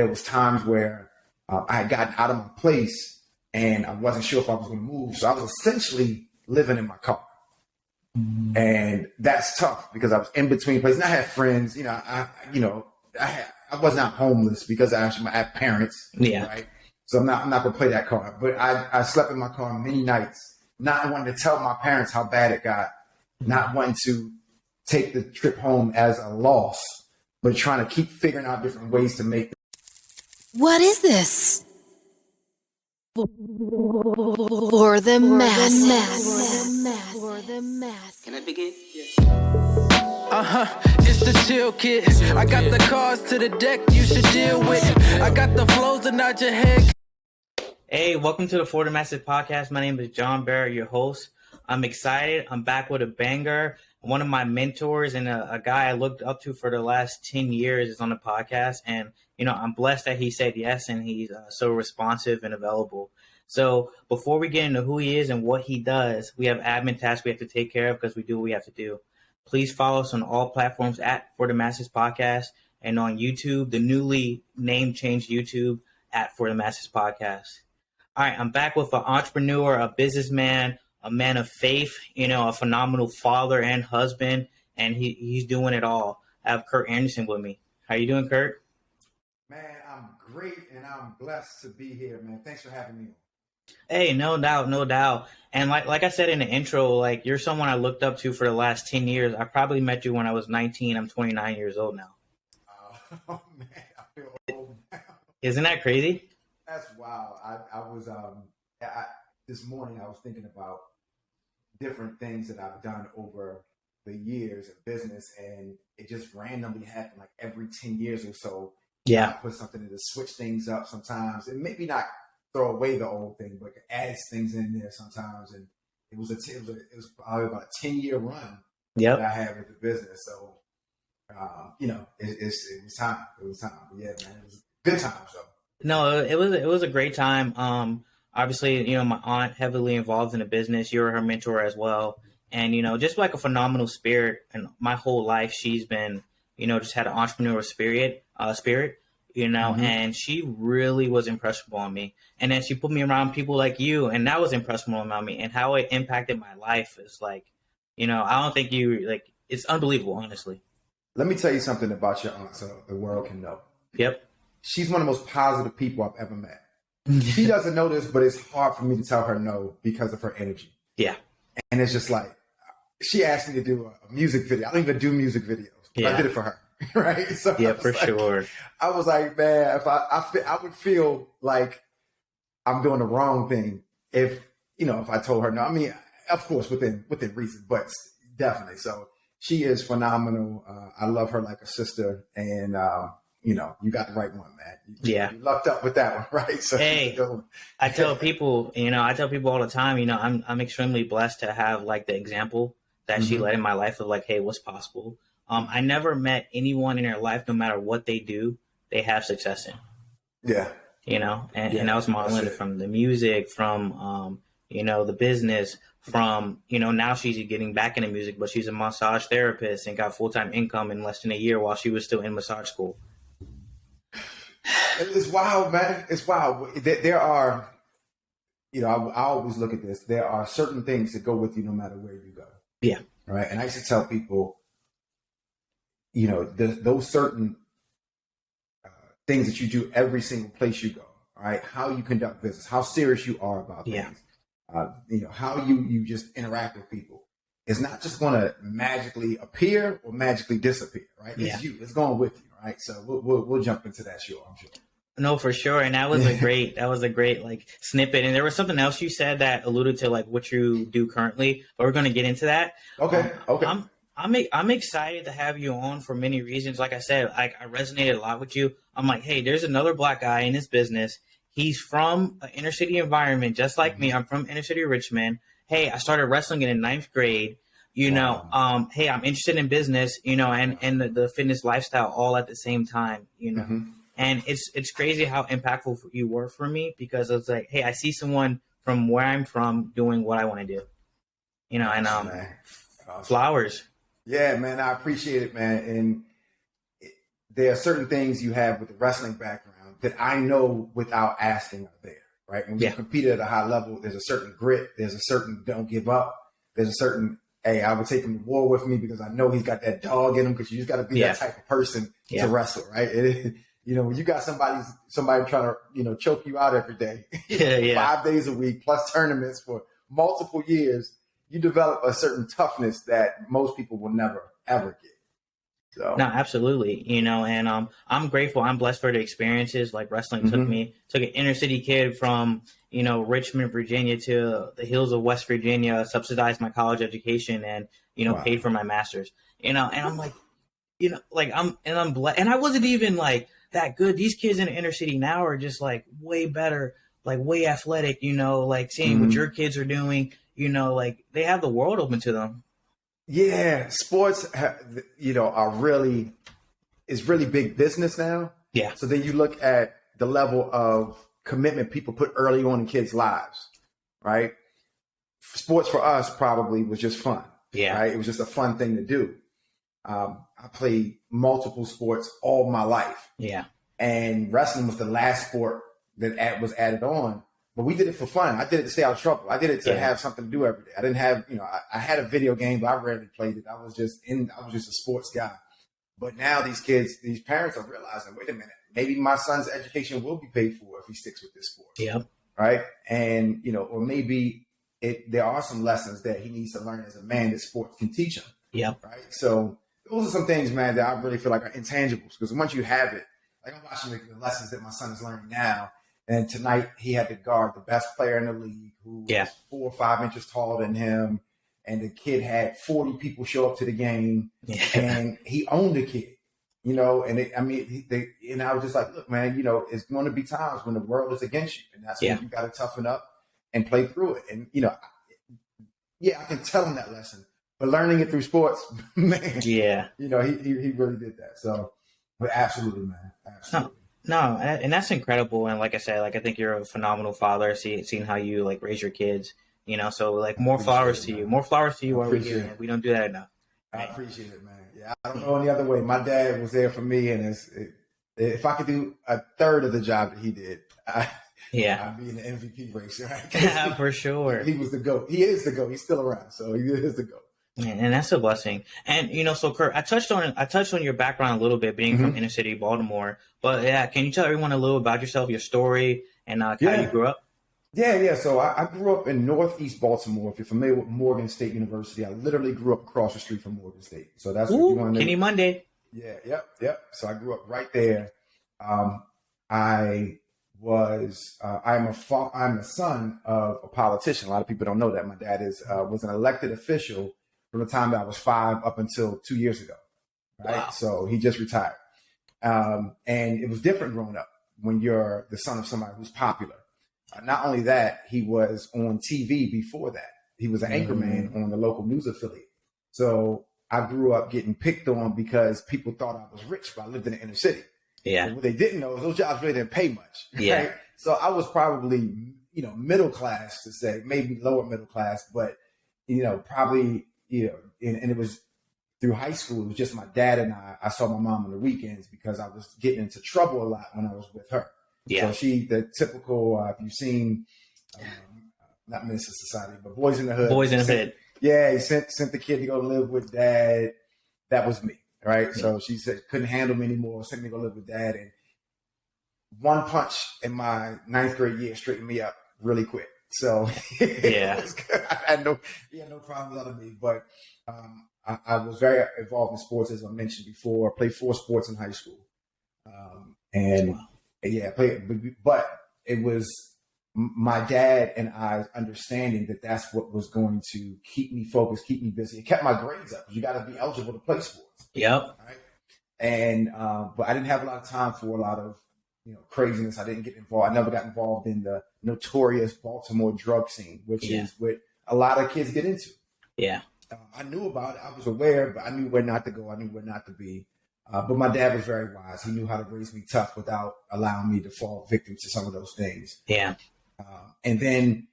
there was times where I had gotten out of my place and I wasn't sure if I was going to move. So I was essentially living in my car. And that's tough because I was in between places. And I had friends, I was not homeless because I had parents. Yeah. Right. So I'm not going to play that card. But I slept in my car many nights, not wanting to tell my parents how bad it got, not wanting to take the trip home as a loss, but trying to keep figuring out different ways to make. What is this? For the mass. Can I begin? It's the chill kid. I got the cards to the deck you should deal with. I got the flows and nod your head. Hey, welcome to the For the Masses podcast. My name is John Barrett, your host. I'm excited. I'm back with a banger. One of my mentors and a guy I looked up to for the last 10 years is on the podcast. And, I'm blessed that he said yes, and he's so responsive and available. So before we get into who he is and what he does, we have admin tasks we have to take care of because we do what we have to do. Please follow us on all platforms at For the Masses Podcast and on YouTube, the newly name changed YouTube at For the Masses Podcast. All right, I'm back with an entrepreneur, a businessman, a man of faith, a phenomenal father and husband, and he's doing it all. I have Curt Anderson with me. How you doing, Curt? Man, I'm great, and I'm blessed to be here, man. Thanks for having me. Hey, no doubt. And like I said in the intro, you're someone I looked up to for the last 10 years. I probably met you when I was 19. I'm 29 years old now. Oh, man, I feel old now. Isn't that crazy? That's wild. I was this morning I was thinking about different things that I've done over the years of business, and it just randomly happened like every 10 years or so. Yeah. I put something in to switch things up sometimes, and maybe not throw away the old thing, but adds things in there sometimes. And it was probably about a 10-year run that I had with the business. So, it was time. It was time. But yeah, man, it was a good time. So. No, it was a great time. Obviously, my aunt heavily involved in the business. You were her mentor as well. And, just like a phenomenal spirit. And my whole life, she's been, just had an entrepreneurial spirit, and she really was impressive on me. And then she put me around people like you, and that was impressive on me. And how it impacted my life is I don't think it's unbelievable, honestly. Let me tell you something about your aunt so the world can know. Yep. She's one of the most positive people I've ever met. She doesn't know this, but it's hard for me to tell her no because of her energy. Yeah. And it's just she asked me to do a music video. I don't even do music videos. Yeah. I did it for her. Right. So yeah, for sure. I was like, man, if I would feel like I'm doing the wrong thing if I told her no. I mean, of course, within reason, but definitely. So she is phenomenal. I love her like a sister, and you got the right one, man. You lucked up with that one, right? So hey, I tell people all the time, I'm extremely blessed to have the example that she led in my life of hey, what's possible. I never met anyone in their life, no matter what they do, they have success in. Yeah. And that was modeling from the music, from, the business, from, now she's getting back into music, but she's a massage therapist and got full-time income in less than a year while she was still in massage school. It's wild, man. It's wild. There are, I always look at this. There are certain things that go with you no matter where you go. Yeah. Right. And I used to tell people, those certain things that you do every single place you go, all right, how you conduct business, how serious you are about things, how you just interact with people. It's not just going to magically appear or magically disappear, right? It's you. It's going with you, right? So we'll jump into that, sure, I'm sure. No, for sure. And that was a great snippet. And there was something else you said that alluded to what you do currently, but we're going to get into that. Okay. I'm excited to have you on for many reasons. Like I said, I resonated a lot with you. I'm like, hey, there's another Black guy in this business. He's from an inner city environment, just like me. I'm from inner city Richmond. Hey, I started wrestling in the 9th grade. Wow. Hey, I'm interested in business, and the fitness lifestyle all at the same time, And it's crazy how impactful you were for me, because it's like, hey, I see someone from where I'm from doing what I want to do, and flowers. Yeah, man, I appreciate it, man. And there are certain things you have with the wrestling background that I know without asking are there, right? When you compete at a high level, there's a certain grit, there's a certain don't give up, there's a certain, hey, I would take him to war with me because I know he's got that dog in him, because you just got to be that type of person to wrestle, right? When you got somebody trying to, choke you out every day, 5 days a week, plus tournaments for multiple years, you develop a certain toughness that most people will never, ever get. So. No, absolutely. And I'm grateful. I'm blessed for the experiences. Like wrestling took an inner city kid from, Richmond, Virginia to the hills of West Virginia, subsidized my college education and, paid for my master's, and I'm like, I'm blessed. And I wasn't even like that good. These kids in the inner city now are just like way better, like way athletic, like seeing what your kids are doing, like they have the world open to them. Yeah, sports, is really big business now. Yeah. So then you look at the level of commitment people put early on in kids' lives, right? Sports for us probably was just fun. Yeah. Right. It was just a fun thing to do. I played multiple sports all my life. Yeah. And wrestling was the last sport that was added on. But we did it for fun. I did it to stay out of trouble. I did it to have something to do every day. I didn't have, I had a video game, but I rarely played it. I was just a sports guy. But now these parents are realizing, wait a minute, maybe my son's education will be paid for if he sticks with this sport. Yep. Right. And, or maybe there are some lessons that he needs to learn as a man that sports can teach him. Yep. Right. So those are some things, man, that I really feel like are intangibles, because once you have it, like I'm watching the lessons that my son is learning now. And tonight he had to guard the best player in the league who was 4 or 5 inches taller than him. And the kid had 40 people show up to the game and he owned the kid, and and I was just like, look, man, it's going to be times when the world is against you, and that's when you got to toughen up and play through it. And, I can tell him that lesson, but learning it through sports, man, he really did that. So, but absolutely, man. Absolutely. No, and that's incredible. And like I said, I think you're a phenomenal father, seeing how you raise your kids, so more flowers to you. More flowers to you while we're here. We don't do that enough. I appreciate it, man. Yeah, I don't know any other way. My dad was there for me, and if I could do a third of the job that he did, I'd be in the MVP race, right? For sure. He was the GOAT. He is the GOAT. He's still around, so he is the GOAT. And that's a blessing. And so Curt, I touched on your background a little bit, being from inner city Baltimore. But can you tell everyone a little about yourself, your story, and how you grew up? Yeah. So I grew up in Northeast Baltimore. If you're familiar with Morgan State University, I literally grew up across the street from Morgan State. So that's what you want to Kenny Monday. Yeah. Yep. So I grew up right there. I'm the son of a politician. A lot of people don't know that. My dad was an elected official from the time that I was 5 up until 2 years ago. Right. Wow. So he just retired. And it was different growing up when you're the son of somebody who's popular. Not only that, he was on TV before that. He was an anchorman on the local news affiliate. So I grew up getting picked on because people thought I was rich, but I lived in the inner city. Yeah. And what they didn't know is those jobs really didn't pay much. Yeah. Right? So I was probably, middle class, to say, maybe lower middle class, but, probably, and it was through high school. It was just my dad and I saw my mom on the weekends because I was getting into trouble a lot when I was with her. Yeah. So the typical, if you've seen, not Minister Society, but Boys in the Hood. Boys in the Hood. Yeah, he sent the kid to go live with dad. That was me, right? Yeah. So she said couldn't handle me anymore, sent me to go live with dad. And one punch in my 9th grade year straightened me up really quick. So yeah, he had no problems out of me. But I was very involved in sports, as I mentioned before. I played 4 sports in high school. But it was my dad and I's understanding that that's what was going to keep me focused, keep me busy. It kept my grades up. You got to be eligible to play sports. Yep. Right? And but I didn't have a lot of time for a lot of craziness. I didn't get involved. I never got involved in the notorious Baltimore drug scene, which is what a lot of kids get into. Yeah. I knew about it. I was aware, but I knew where not to go. I knew where not to be. But my dad was very wise. He knew how to raise me tough without allowing me to fall victim to some of those things. Yeah. And then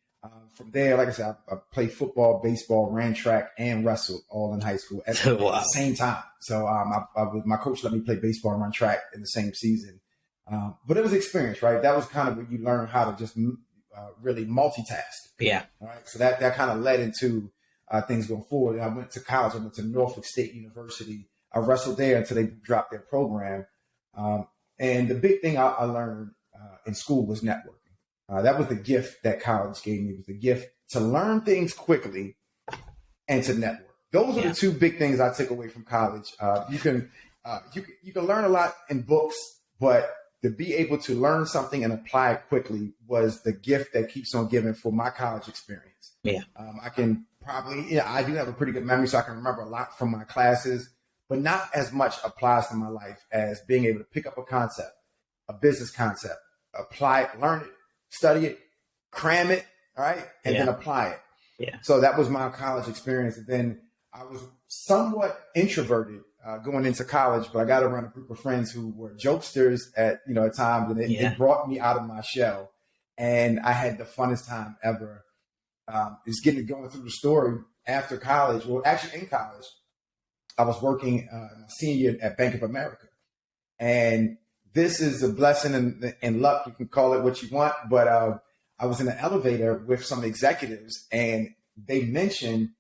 from there, like I said, I played football, baseball, ran track, and wrestled all in high school at the same time. So my coach let me play baseball and run track in the same season. But it was experience, right? That was kind of where you learn how to just really multitask. Yeah. All right. So that kind of led into things going forward. I went to college. I went to Norfolk State University. I wrestled there until they dropped their program. And the big thing I learned in school was networking. That was the gift that college gave me. It was the gift to learn things quickly and to network. Those are the two big things I took away from college. You can learn a lot in books, but to be able to learn something and apply it quickly was the gift that keeps on giving for my college experience. Yeah. I can probably, I do have a pretty good memory, so I can remember a lot from my classes, but not as much applies to my life as being able to pick up a concept, a business concept, apply it, learn it, study it, cram it, all right, and then apply it. Yeah. So that was my college experience. And then I was somewhat introverted going into college, but I got around a group of friends who were jokesters at times, and it brought me out of my shell. And I had the funnest time ever. Is going through the story after college. Well, actually in college, I was working senior at Bank of America, and this is a blessing and luck. You can call it what you want, but I was in an elevator with some executives, and they mentioned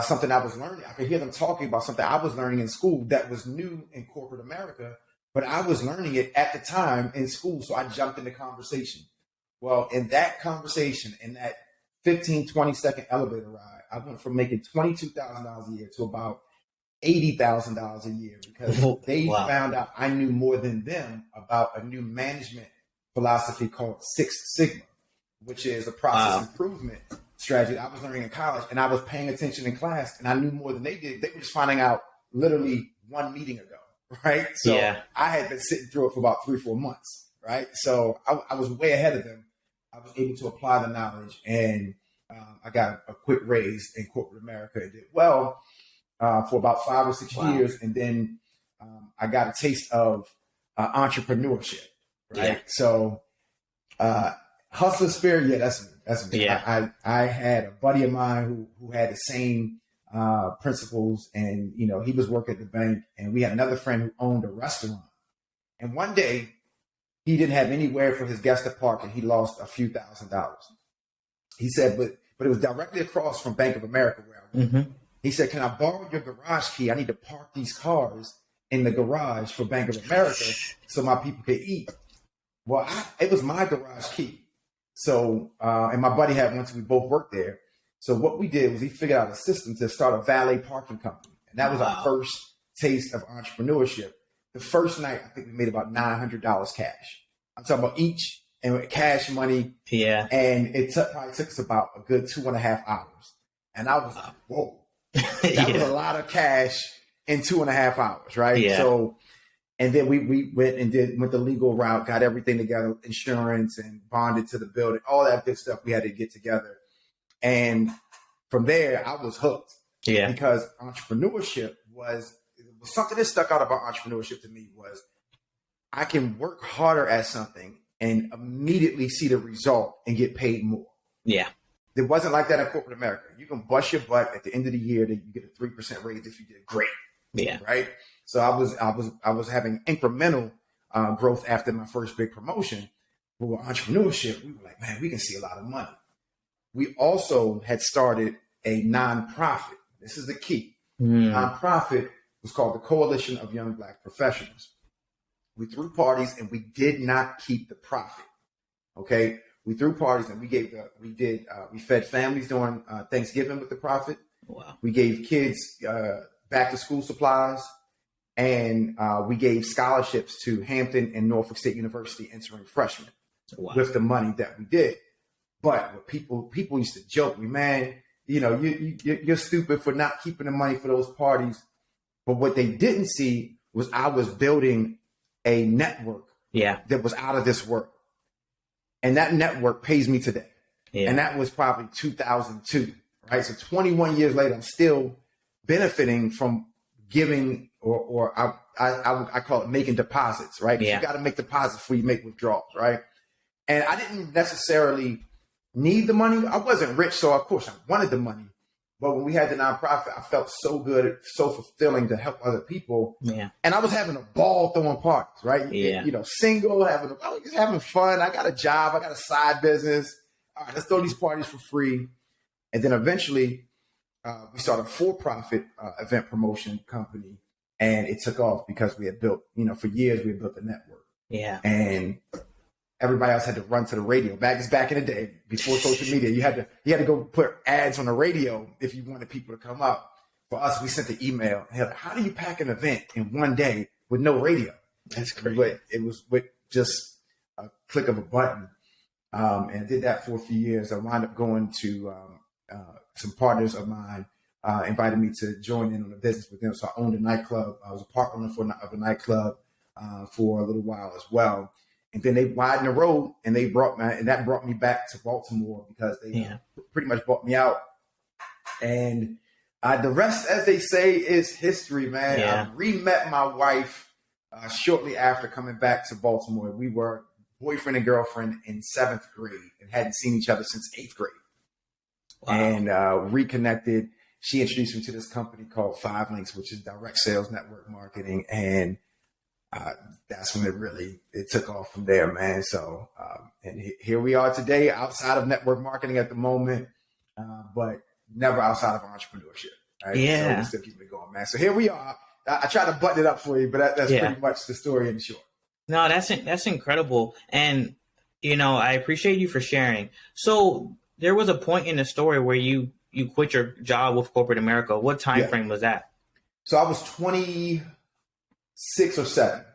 something I was learning. I could hear them talking about something I was learning in school that was new in corporate America, but I was learning it at the time in school. So I jumped in the conversation. Well, in that conversation, in that 15, 20-second elevator ride, I went from making $22,000 a year to about $80,000 a year because they found out I knew more than them about a new management philosophy called Six Sigma, which is a process improvement strategy I was learning in college, and I was paying attention in class, and I knew more than they did. They were just finding out literally one meeting ago, right? So I had been sitting through it for about 3-4 months, right? So I was way ahead of them. I was able to apply the knowledge, and I got a quick raise in corporate America. It did well for about 5 or 6 years, and then I got a taste of entrepreneurship, right? Yeah. So hustler spirit, that's me. I had a buddy of mine who had the same principles, and he was working at the bank, and we had another friend who owned a restaurant. And one day he didn't have anywhere for his guests to park, and he lost a few $1,000s. He said, but it was directly across from Bank of America where I worked. Mm-hmm. He said, "Can I borrow your garage key? I need to park these cars in the garage for Bank of America so my people could eat." Well, it was my garage key. So, and my buddy had one, so we both worked there. So what we did was he figured out a system to start a valet parking company. And that was our first taste of entrepreneurship. The first night, I think we made about $900 cash. I'm talking about each, and cash money. Yeah. And it probably took us about a good 2.5 hours. And I was like, whoa, that was a lot of cash in 2.5 hours, right? Yeah. So, and then we went the legal route, got everything together, insurance and bonded to the building, all that good stuff we had to get together. And from there, I was hooked. Yeah. Because entrepreneurship was something that stuck out about entrepreneurship to me was I can work harder at something and immediately see the result and get paid more. Yeah. It wasn't like that in corporate America. You can bust your butt at the end of the year that you get a 3% raise if you did great. Yeah. Right. So I was having incremental growth after my first big promotion. But with entrepreneurship, we were like, man, we can see a lot of money. We also had started a nonprofit. This is the key. Nonprofit was called the Coalition of Young Black Professionals. We threw parties and we did not keep the profit. Okay. We threw parties and we fed families during Thanksgiving with the profit. Wow. We gave kids back to school supplies, and we gave scholarships to Hampton and Norfolk State University entering freshmen with the money that we did. But people used to joke me, man, you're stupid for not keeping the money for those parties. But what they didn't see was I was building a network that was out of this world. And that network pays me today. Yeah. And that was probably 2002, right? So 21 years later, I'm still benefiting from giving, or I call it making deposits, right? Yeah. You got to make deposits before you make withdrawals, right? And I didn't necessarily need the money. I wasn't rich, so of course I wanted the money. But when we had the nonprofit, I felt so good, so fulfilling to help other people. Yeah. And I was having a ball throwing parties, right? Yeah. You know, single, I was just having fun. I got a job. I got a side business. All right, let's throw these parties for free. And then eventually we started a for-profit event promotion company. And it took off because we had built, you know, for years we had built a network. Yeah. And everybody else had to run to the radio. Back in the day, before social media, you had to go put ads on the radio if you wanted people to come up. For us, we sent the email. Like, how do you pack an event in one day with no radio? That's crazy. But it was with just a click of a button. And I did that for a few years. I wound up going to some partners of mine invited me to join in on the business with them. So I owned a nightclub. I was a part owner of a nightclub for a little while as well. And then they widened the road and that brought me back to Baltimore because they pretty much bought me out. And the rest, as they say, is history, man. Yeah. I re-met my wife shortly after coming back to Baltimore. We were boyfriend and girlfriend in 7th grade and hadn't seen each other since 8th grade. Wow. And reconnected. She introduced me to this company called 5 Links, which is direct sales network marketing. And that's when it took off from there, man. So, and here we are today outside of network marketing at the moment, but never outside of entrepreneurship. Right? Yeah. So we still keep it going, man. So here we are. I try to button it up for you, but that's pretty much the story in short. No, that's incredible. And, you know, I appreciate you for sharing. So there was a point in the story where you quit your job with corporate America. What time frame was that? So I was 26 or 7.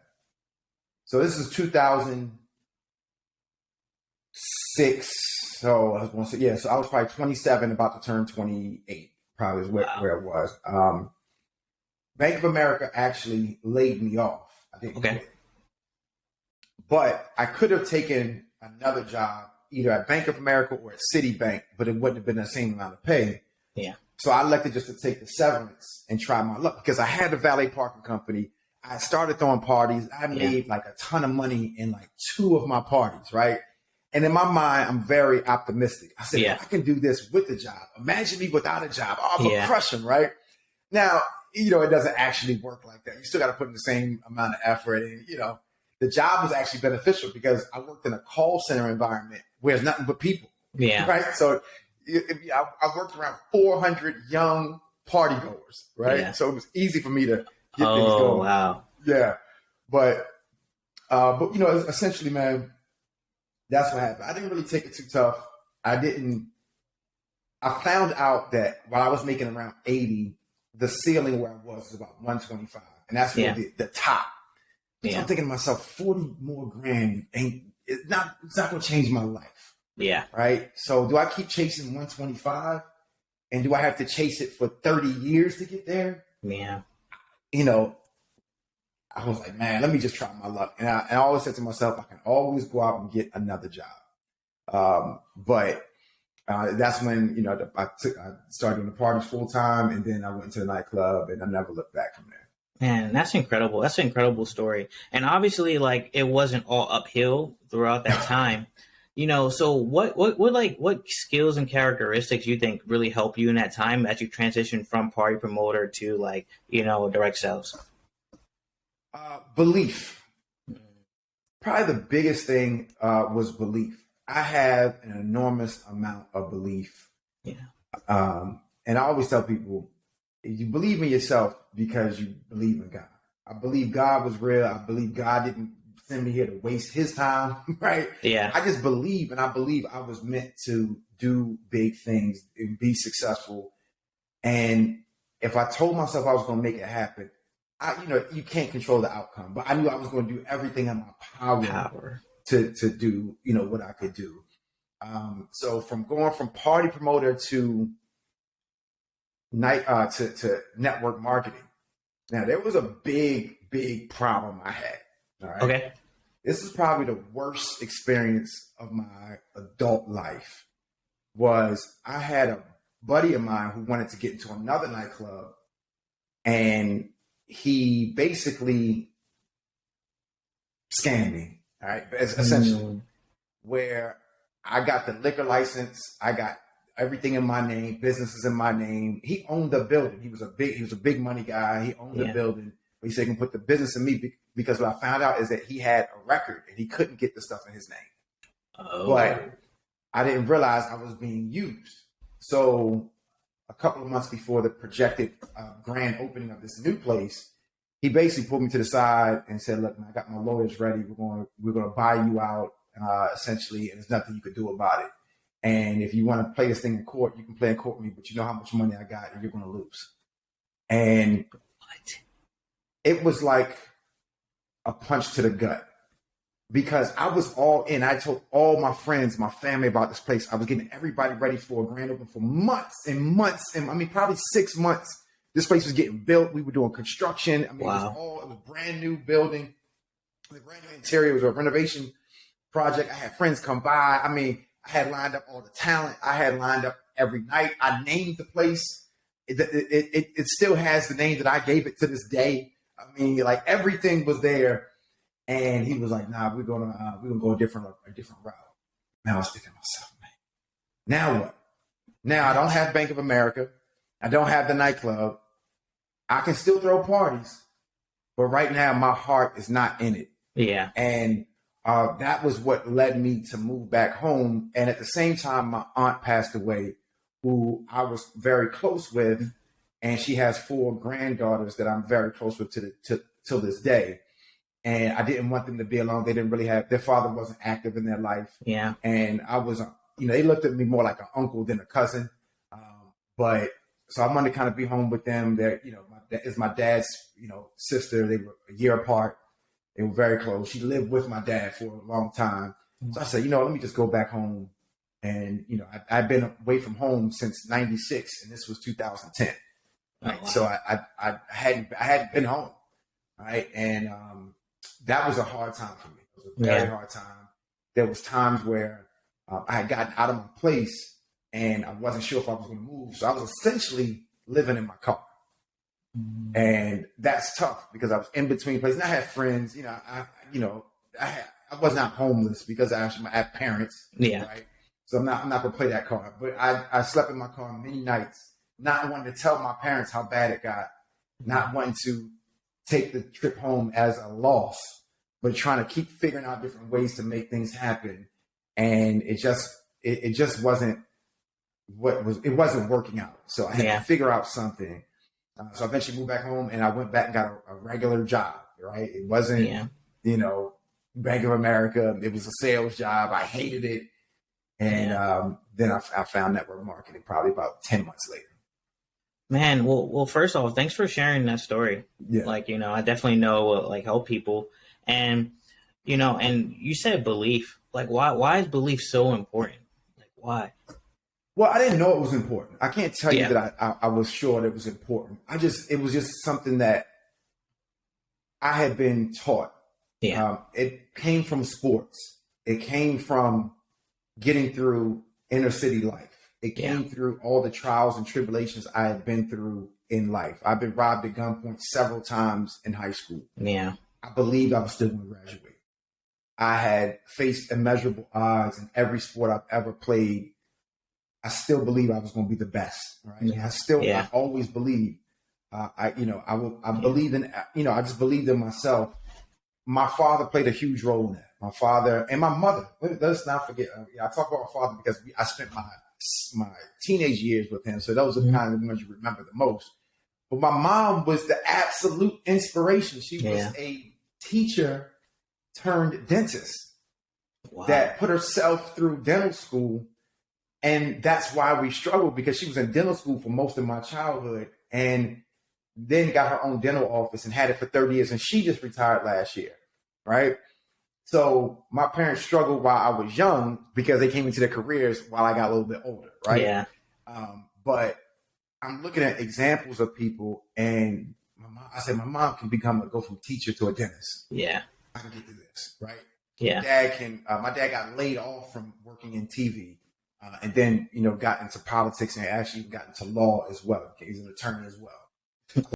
So this is 2006. So I was going to say, so I was probably 27, about to turn 28, probably is where it was. Bank of America actually laid me off. I didn't quit. But I could have taken another job either at Bank of America or at Citibank, but it wouldn't have been the same amount of pay. Yeah. So I elected just to take the severance and try my luck because I had a valet parking company. I started throwing parties. I made like a ton of money in like 2 of my parties, right? And in my mind, I'm very optimistic. I said, if I can do this with a job, imagine me without a job. Oh, I'm a crushing, right? Now, you know, it doesn't actually work like that. You still got to put in the same amount of effort. And, you know, the job was actually beneficial because I worked in a call center environment where there's nothing but people. Yeah. Right. So I worked around 400 young party goers. Right. Yeah. So it was easy for me to get things going. Oh, wow. Yeah. But, you know, essentially, man, that's what happened. I didn't really take it too tough. I found out that while I was making around 80, the ceiling where I was about 125. And that's for the top. So I'm thinking to myself, 40 more grand it's not going to change my life. Yeah. Right. So do I keep chasing 125 and do I have to chase it for 30 years to get there? Yeah. You know, I was like, man, let me just try my luck. And I always said to myself, I can always go out and get another job. But that's when, you know, I started doing the parties full time and then I went into the nightclub and I never looked back from there. Man, that's incredible. That's an incredible story. And obviously, like, it wasn't all uphill throughout that time. You know, so what skills and characteristics you think really help you in that time as you transitioned from party promoter to, like, you know, direct sales? Belief. Probably the biggest thing was belief. I have an enormous amount of belief. Yeah. And I always tell people, you believe in yourself because you believe in God. I believe God was real. I believe God didn't send me here to waste his time, right? Yeah. I just believe, and I believe I was meant to do big things and be successful. And if I told myself I was going to make it happen, you can't control the outcome, but I knew I was going to do everything in my power. To do, you know, what I could do. So from going from party promoter to to network marketing. Now there was a big problem I had. All right. Okay. This is probably the worst experience of my adult life. Was I had a buddy of mine who wanted to get into another nightclub, and he basically scammed me. All right, essentially, where I got the liquor license, I got everything in my name, businesses in my name. He owned the building. He was a big money guy. He owned the building. But he said he can put the business in me because what I found out is that he had a record and he couldn't get the stuff in his name. But I didn't realize I was being used. So a couple of months before the projected grand opening of this new place, he basically pulled me to the side and said, "Look, man, I got my lawyers ready. We're going to buy you out, essentially, and there's nothing you could do about it. And if you want to play this thing in court, you can play in court with me, but you know how much money I got, and you're going to lose." And it was like a punch to the gut because I was all in. I told all my friends, my family about this place. I was getting everybody ready for a grand opening for months and months. And I mean, probably 6 months. This place was getting built. We were doing construction. I mean, it was a brand new building. The brand new interior. It was a renovation project. I had friends come by. I mean, I had lined up all the talent. I had lined up every night. I named the place. It still has the name that I gave it to this day. I mean, like everything was there. And he was like, "Nah, we're gonna go a different route." Now I was thinking to myself, man, now what? Now I don't have Bank of America. I don't have the nightclub. I can still throw parties, but right now my heart is not in it. Yeah. And that was what led me to move back home. And at the same time, my aunt passed away, who I was very close with, and she has 4 granddaughters that I'm very close with till this day. And I didn't want them to be alone. They didn't really have, their father wasn't active in their life. Yeah. And I was, they looked at me more like an uncle than a cousin. But so I wanted to kind of be home with them. That is my dad's, sister. They were a year apart. They were very close. She lived with my dad for a long time. So I said, let me just go back home. And, I've been away from home since 96 and this was 2010. Right. Oh, wow. So I hadn't been home. Right. And, that was a hard time for me. It was a very hard time. There was times where I had gotten out of my place and I wasn't sure if I was going to move. So I was essentially living in my car. And that's tough because I was in between places. And I had friends, I was not homeless because I had parents. Yeah. Right. So I'm not going to play that card. But I slept in my car many nights, not wanting to tell my parents how bad it got, not wanting to take the trip home as a loss, but trying to keep figuring out different ways to make things happen. And it just wasn't it wasn't working out. So I had to figure out something. So I eventually moved back home and I went back and got a regular job, right? It wasn't, Bank of America. It was a sales job. I hated it. And then I found network marketing probably about 10 months later. Man, well, first off, thanks for sharing that story. Yeah. Like, I definitely know help people. And, and you said belief. Like, why is belief so important? Like, why? Well, I didn't know it was important. I can't tell you that I was sure that it was important. It was just something that I had been taught. Yeah. It came from sports. It came from getting through inner city life. It came through all the trials and tribulations I had been through in life. I've been robbed at gunpoint several times in high school. Yeah. I believed I was still going to graduate. I had faced immeasurable odds in every sport I've ever played. I still believe I was going to be the best. Right. Yeah. I always believed. I believe in, I just believed in myself. My father played a huge role in that. My father and my mother. Let's not forget. I talk about my father because I spent my teenage years with him. So those are the kind of the ones you remember the most. But my mom was the absolute inspiration. She was a teacher turned dentist that put herself through dental school. And that's why we struggled because she was in dental school for most of my childhood and then got her own dental office and had it for 30 years. And she just retired last year. Right. So my parents struggled while I was young because they came into their careers while I got a little bit older, right? Yeah. But I'm looking at examples of people, and I said my mom can go from teacher to a dentist. Yeah, I can get through this, right? Yeah. My dad got laid off from working in TV, and then got into politics and actually got into law as well. Okay, he's an attorney as well.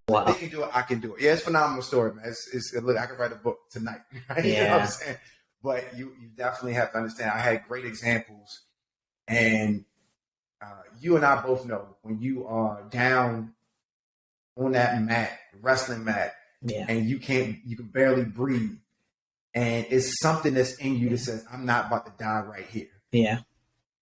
Wow. They can do it. I can do it. Yeah, it's a phenomenal story, man. Look, I could write a book tonight. Right? Yeah. You know what I'm saying? But you definitely have to understand. I had great examples, and you and I both know when you are down on that mat, wrestling mat, Yeah. and you can barely breathe, and it's something that's in you that says, "I'm not about to die right here." Yeah.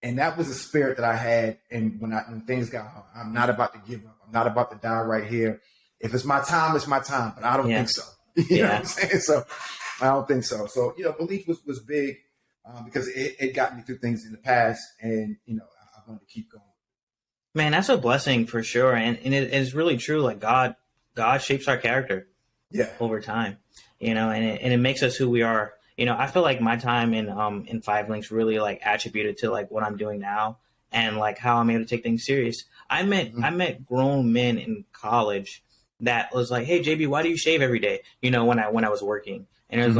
And that was a spirit that I had, and when things got hard, I'm not about to give up. I'm not about to die right here. If it's my time, it's my time. But I don't think so. You know what I'm saying? So I don't think so. So belief was big because it got me through things in the past, and I wanted to keep going. Man, that's a blessing for sure, and it's really true. Like God shapes our character, over time, and it makes us who we are. I feel like my time in Five Links really like attributed to like what I'm doing now and like how I'm able to take things serious. I met grown men in college that was like, "Hey JB, why do you shave every day?" When I was working, and it was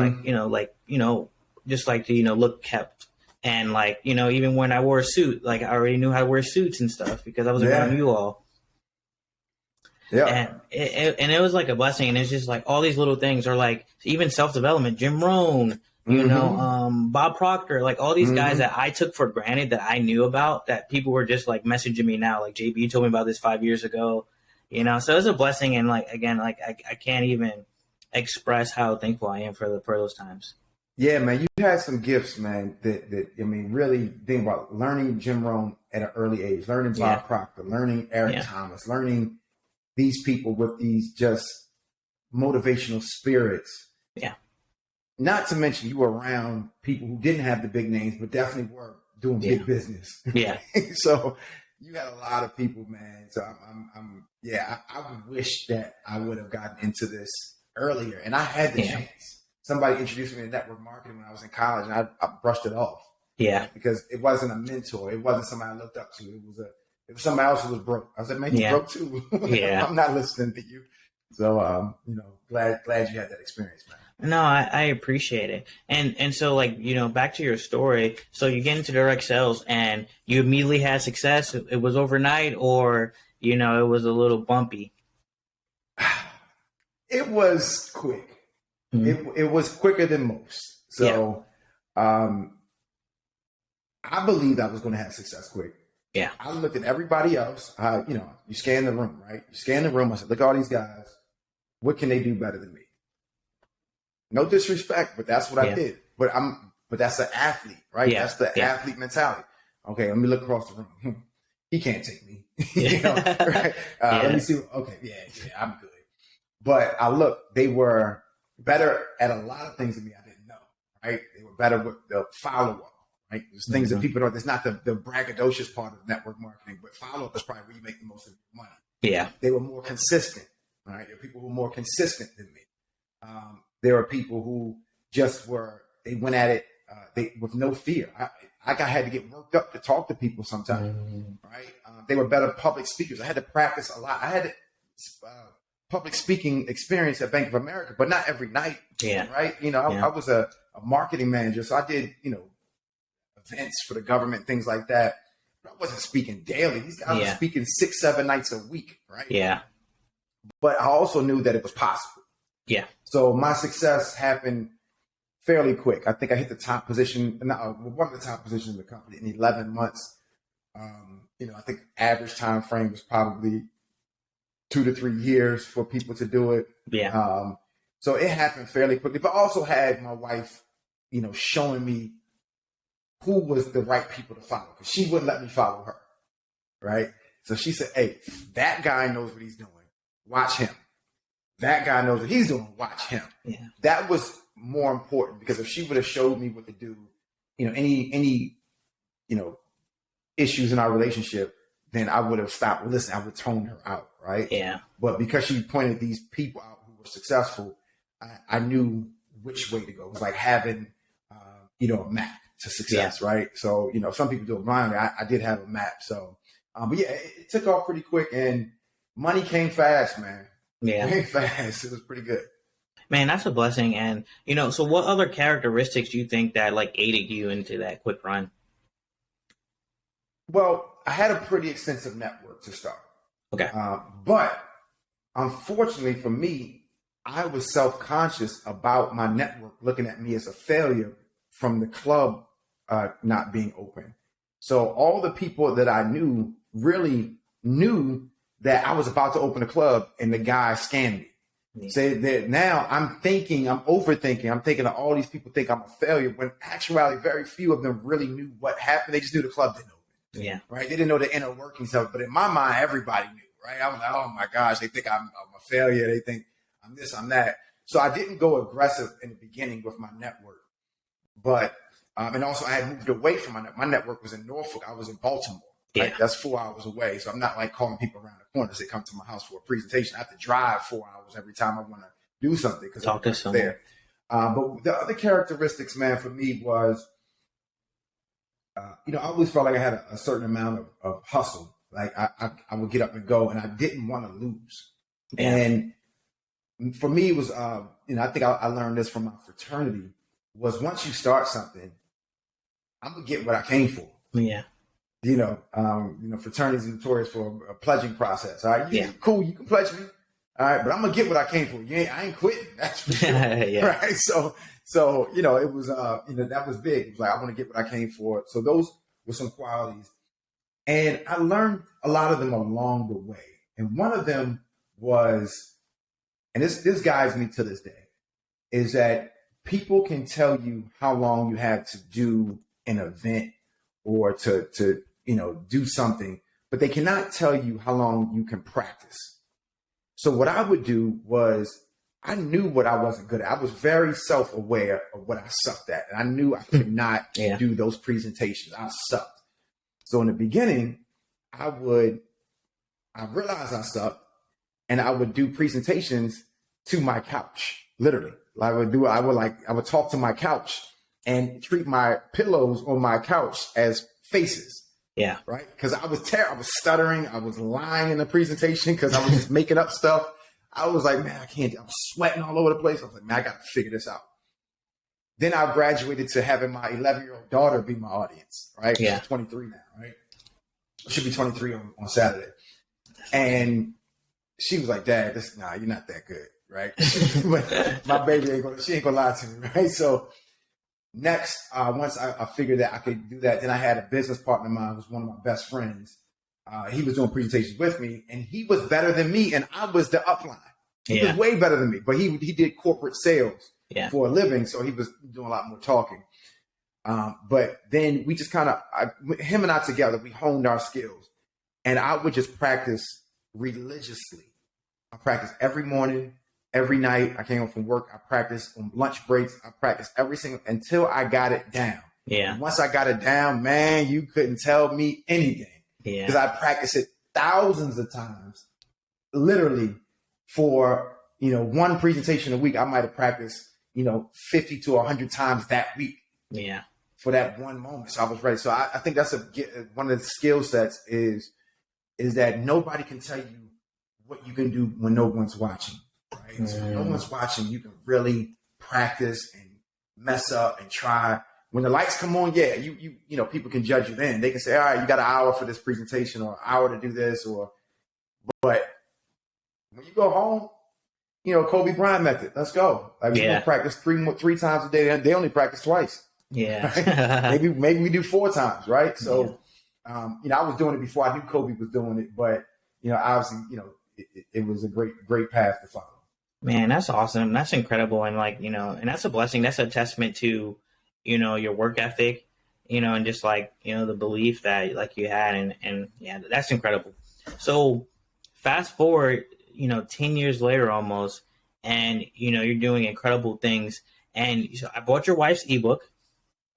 just like to look kept. And like, even when I wore a suit, like I already knew how to wear suits and stuff because I was around you all. Yeah. And it was like a blessing. And it's just like all these little things are like even self-development, Jim Rohn, Bob Proctor, like all these guys that I took for granted that I knew about that people were just like messaging me now. Like JB, you told me about this 5 years ago, so it's a blessing. And like, again, like I can't even express how thankful I am for those times. Yeah, man, you had some gifts, man, that really think about learning Jim Rohn at an early age, learning Bob Proctor, learning Eric Thomas, learning these people with these just motivational spirits. Yeah. Not to mention you were around people who didn't have the big names, but definitely were doing big business. Yeah. So you had a lot of people, man. So I would wish that I would have gotten into this earlier, and I had the chance. Somebody introduced me to network marketing when I was in college, and I brushed it off. Yeah. Because it wasn't a mentor. It wasn't somebody I looked up to. It was somebody else who was broke. I was like, man, you broke too. Yeah. I'm not listening to you. So, glad you had that experience, man. No, I appreciate it. And so like, back to your story. So you get into direct sales and you immediately had success. It was overnight or, it was a little bumpy. It was quick. It was quicker than most. So I believed I was going to have success quick. Yeah. I looked at everybody else. You scan the room, right? You scan the room. I said, look at all these guys. What can they do better than me? No disrespect, but that's what I did. But that's an athlete, right? Yeah. That's the athlete mentality. Okay, let me look across the room. He can't take me. Right? Let me see. Okay, yeah, I'm good. But I looked, they were better at a lot of things than me I didn't know, right? They were better with the follow-up, right? There's things that people don't, it's not the braggadocious part of network marketing, but follow-up is probably where you make the most of your money. Yeah. They were more consistent, right? There are people who were more consistent than me. There are people who just they went at it with no fear. I had to get worked up to talk to people sometimes, right? They were better public speakers. I had to practice a lot. I had public speaking experience at Bank of America, but not every night. Yeah. Right. I was a marketing manager. So I did, events for the government, things like that. But I wasn't speaking daily. These guys were speaking 6-7 nights a week. Right. Yeah. But I also knew that it was possible. Yeah. So my success happened fairly quick. I think I hit the top position, one of the top positions in the company in 11 months. I think average time frame was probably 2 to 3 years for people to do it. Yeah. So it happened fairly quickly, but I also had my wife, showing me who was the right people to follow because she wouldn't let me follow her. Right. So she said, hey, that guy knows what he's doing. Watch him. That guy knows what he's doing. Watch him. Yeah. That was more important because if she would have showed me what to do, any issues in our relationship, then I would have stopped. Listen, I would tone her out. Right. Yeah. But because she pointed these people out who were successful, I knew which way to go. It was like having, a map to success. Yeah. Right. So, some people do it blindly. I did have a map. So, but yeah, it took off pretty quick and money came fast, man. Yeah. It came fast. It was pretty good. Man, that's a blessing. And, so what other characteristics do you think that like aided you into that quick run? Well, I had a pretty extensive network to start. Okay. But unfortunately for me, I was self-conscious about my network looking at me as a failure from the club not being open. So all the people that I knew really knew that I was about to open a club, and the guy scammed me. Yeah. Say that now I'm overthinking. I'm thinking that all these people think I'm a failure, when in actuality, very few of them really knew what happened. They just knew the club didn't open. Yeah. Right. They didn't know the inner workings of it. But in my mind, everybody knew. Right. I was like, oh my gosh, they think I'm a failure. They think I'm this, I'm that. So I didn't go aggressive in the beginning with my network. But and also I had moved away from my network was in Norfolk. I was in Baltimore. Right? Yeah. That's 4 hours away. So I'm not like calling people around the corner to come to my house for a presentation. I have to drive 4 hours every time I want to do something because Talk to someone there. But the other characteristics, man, for me was, I always felt like I had a certain amount of hustle. Like I would get up and go, and I didn't want to lose. Yeah. And for me, it was, I think I learned this from my fraternity, was once you start something, I'm going to get what I came for. Yeah. Fraternities are notorious for a pledging process. All right. Yeah. Cool. You can pledge me. All right. But I'm going to get what I came for. I ain't quitting. That's for sure. Yeah. Right. So, it was, that was big. It was like, I want to get what I came for. So those were some qualities. And I learned a lot of them along the way. And one of them was, and this guides me to this day, is that people can tell you how long you have to do an event or to do something, but they cannot tell you how long you can practice. So what I would do was, I knew what I wasn't good at. I was very self-aware of what I sucked at. And I knew I could not do those presentations. I sucked. So in the beginning, I realized I sucked, and I would do presentations to my couch, literally. I would talk to my couch and treat my pillows on my couch as faces. Yeah. Right. Because I was stuttering. I was lying in the presentation because I was just making up stuff. I was like, man, I can't. I was sweating all over the place. I was like, man, I got to figure this out. Then I graduated to having my 11-year-old daughter be my audience. Right. Yeah. She's 23 now. Right. She'll be 23 on Saturday. And she was like, Dad, you're not that good. Right. But my baby she ain't gonna lie to me. Right. So next, once I figured that I could do that, then I had a business partner of mine who was one of my best friends. He was doing presentations with me, and he was better than me, and I was the upline. He was way better than me, but he did corporate sales for a living, so he was doing a lot more talking. But then we just him and I together, we honed our skills, and I would just practice religiously. I practiced every morning. Every night I came home from work, I practiced on lunch breaks. I practiced until I got it down. Yeah. And once I got it down, man, you couldn't tell me anything. Yeah. Because I practiced it thousands of times, literally for, one presentation a week. I might've practiced, 50 to 100 times that week. Yeah. For that one moment. So I was ready. So I think that's one of the skill sets is that nobody can tell you what you can do when no one's watching. Right? So when no one's watching, you can really practice and mess up and try. When the lights come on, people can judge you then. They can say, all right, you got an hour for this presentation or an hour to do this, but when you go home, Kobe Bryant method, let's go. Like we don't practice three times a day. They only practice twice. Yeah. Right? maybe we do 4 times, right? So I was doing it before I knew Kobe was doing it, but obviously, it was a great path to follow. Man, that's awesome. That's incredible. And and that's a blessing. That's a testament to, your work ethic, and just the belief that you had. And that's incredible. So fast forward, 10 years later almost, and, you're doing incredible things. And so I bought your wife's ebook.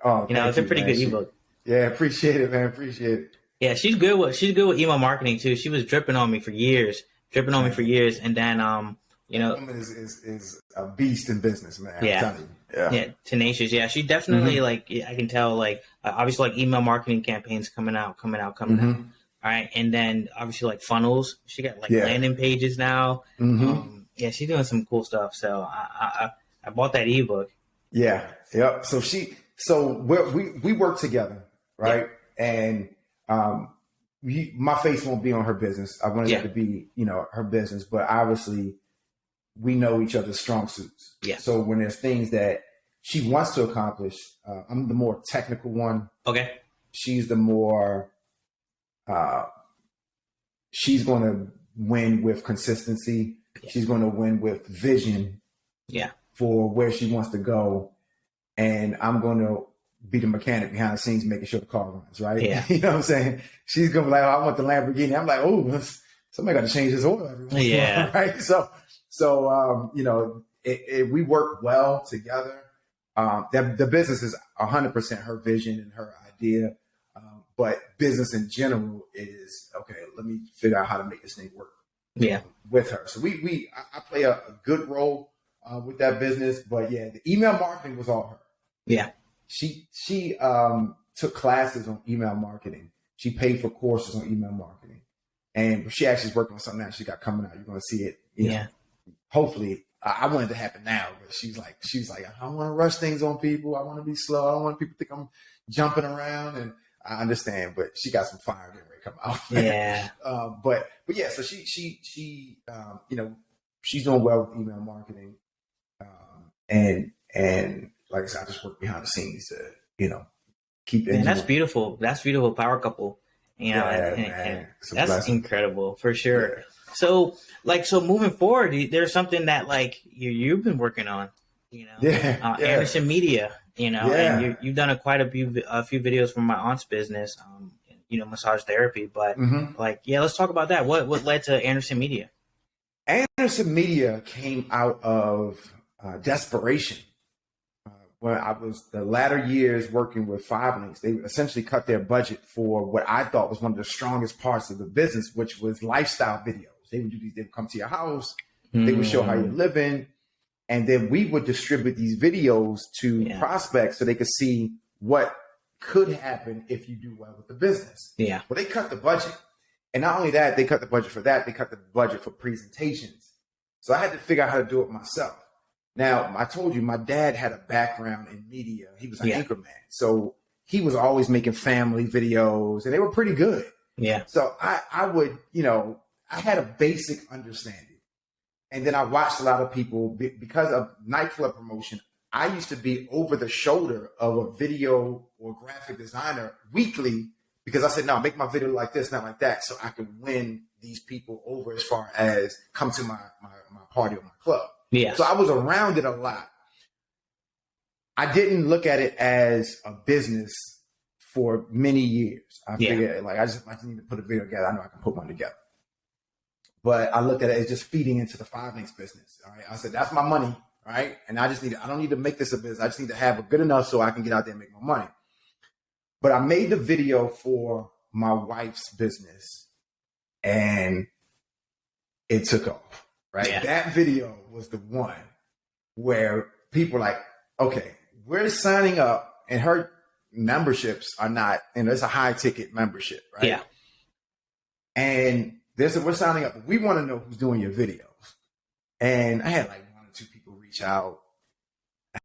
Oh, it's a pretty good ebook. Yeah. Appreciate it, man. Appreciate it. Yeah. She's good with email marketing too. She was dripping on me for years. And then, woman is a beast in business, man. Yeah. I'm telling you. Yeah. Tenacious. Yeah. She definitely I can tell obviously email marketing campaigns coming out. All right. And then obviously funnels. She got landing pages now. She's doing some cool stuff. So I bought that ebook. Yeah. Yep. So we work together. Right. Yeah. And, my face won't be on her business. I wanted it to be, her business, but obviously we know each other's strong suits. Yeah. So when there's things that she wants to accomplish, I'm the more technical one. Okay. she's the more, she's going to win with consistency. Yeah. She's going to win with vision. Yeah. For where she wants to go. And I'm going to be the mechanic behind the scenes, making sure the car runs, right? Yeah. You know what I'm saying? She's going to be like, oh, I want the Lamborghini. I'm like, oh, somebody got to change this oil every once in a while, right? So you know, we work well together. The business is 100% her vision and her idea. But business in general is, okay, let me figure out how to make this thing work. Yeah. With her. So I play a good role with that business, but yeah, the email marketing was all her. Yeah. She took classes on email marketing. She paid for courses on email marketing, and she actually is working on something now she got coming out. You're going to see it. You know, hopefully, I want it to happen now, but she's like, I don't want to rush things on people. I want to be slow. I don't want people to think I'm jumping around, and I understand, but she got some fire getting ready to come out. Yeah. But yeah, so she you know, she's doing well with email marketing. And like I said, I just work behind the scenes to, you know, keep it. And that's beautiful. That's beautiful. Power couple. You know, and that's incredible for sure. Yeah. So moving forward, there's something that like you've been working on, you know, Anderson Media, you know, and you've done quite a few videos from my aunt's business, you know, massage therapy, but let's talk about that. What led to Anderson Media? Anderson Media came out of desperation. When I was the latter years working with Five Links, they essentially cut their budget for what I thought was one of the strongest parts of the business, which was lifestyle videos. They would do these, they would come to your house, they would show how you're living, and then we would distribute these videos to prospects so they could see what could happen if you do well with the business. Yeah. Well, they cut the budget. And not only that, they cut the budget for that, they cut the budget for presentations. So I had to figure out how to do it myself. Now, I told you, my dad had a background in media. He was an anchorman. So he was always making family videos, and they were pretty good. Yeah. So I would, you know, I had a basic understanding. And then I watched a lot of people, because of nightclub promotion, I used to be over the shoulder of a video or graphic designer weekly, because I said, no, make my video like this, not like that, so I could win these people over as far as come to my party or my club. Yeah. So I was around it a lot. I didn't look at it as a business for many years. I figured, like, I just need to put a video together. I know I can put one together. But I looked at it as just feeding into the Five Links business. All right. I said, that's my money, right? And I don't need to make this a business. I just need to have it good enough so I can get out there and make my money. But I made the video for my wife's business, and it took off, right? Yeah. That video was the one where people were like, okay, we're signing up, and her memberships are not, and it's a high ticket membership, right? Yeah. And we're signing up, but we want to know who's doing your videos. And I had like 1 or 2 people reach out.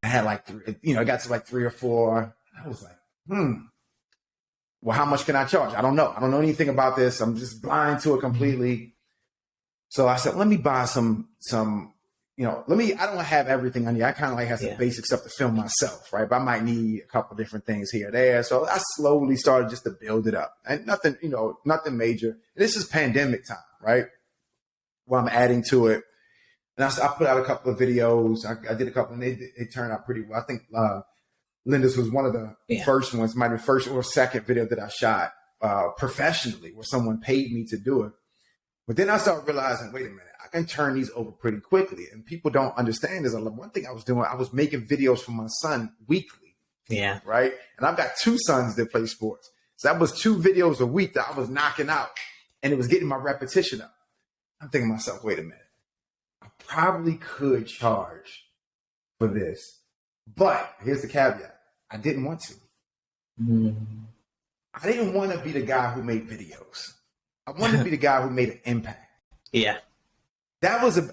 I had like 3, you know, I got to like 3 or 4. I was like, well, how much can I charge? I don't know. I don't know anything about this. I'm just blind to it completely. So I said, let me buy some, you know, I don't have everything on here. I kind of like have some basic stuff to film myself, right? But I might need a couple different things here or there. So I slowly started just to build it up, and nothing, you know, nothing major. This is pandemic time, right? Where I'm adding to it. And I put out a couple of videos. I did a couple, and they turned out pretty well. I think Linda's was one of the first ones, might be first or second video that I shot professionally, where someone paid me to do it. But then I started realizing, wait a minute, I can turn these over pretty quickly. And people don't understand is one thing I was doing, I was making videos for my son weekly. Yeah. Right. And I've got 2 sons that play sports. So that was 2 videos a week that I was knocking out, and it was getting my repetition up. I'm thinking to myself, wait a minute, I probably could charge for this, but here's the caveat. I didn't want to. I didn't want to be the guy who made videos. I wanted to be the guy who made an impact. Yeah. That was to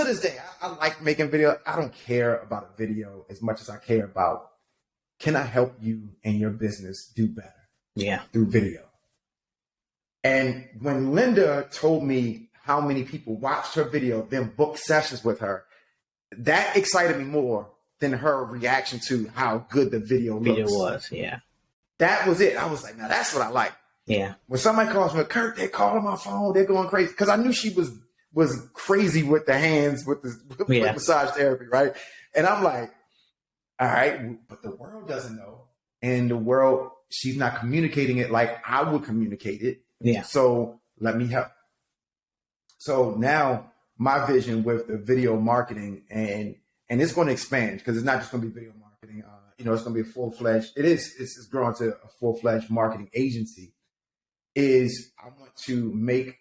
this day, I like making videos. I don't care about a video as much as I care about, can I help you and your business do better? Yeah. Through video. And when Linda told me how many people watched her video, then booked sessions with her, that excited me more than her reaction to how good the video looks. Was, yeah. that was it. I was like, now that's what I like. Yeah. When somebody calls me, Curt, they're calling my phone, they're going crazy. Because I knew she was crazy with the hands, with massage therapy, right? And I'm like, all right, but the world doesn't know. And the world, she's not communicating it like I would communicate it. Yeah. So let me help. So now my vision with the video marketing, and it's going to expand because it's not just going to be video marketing. It's going to be a full-fledged, it's growing to a full-fledged marketing agency, is I want to make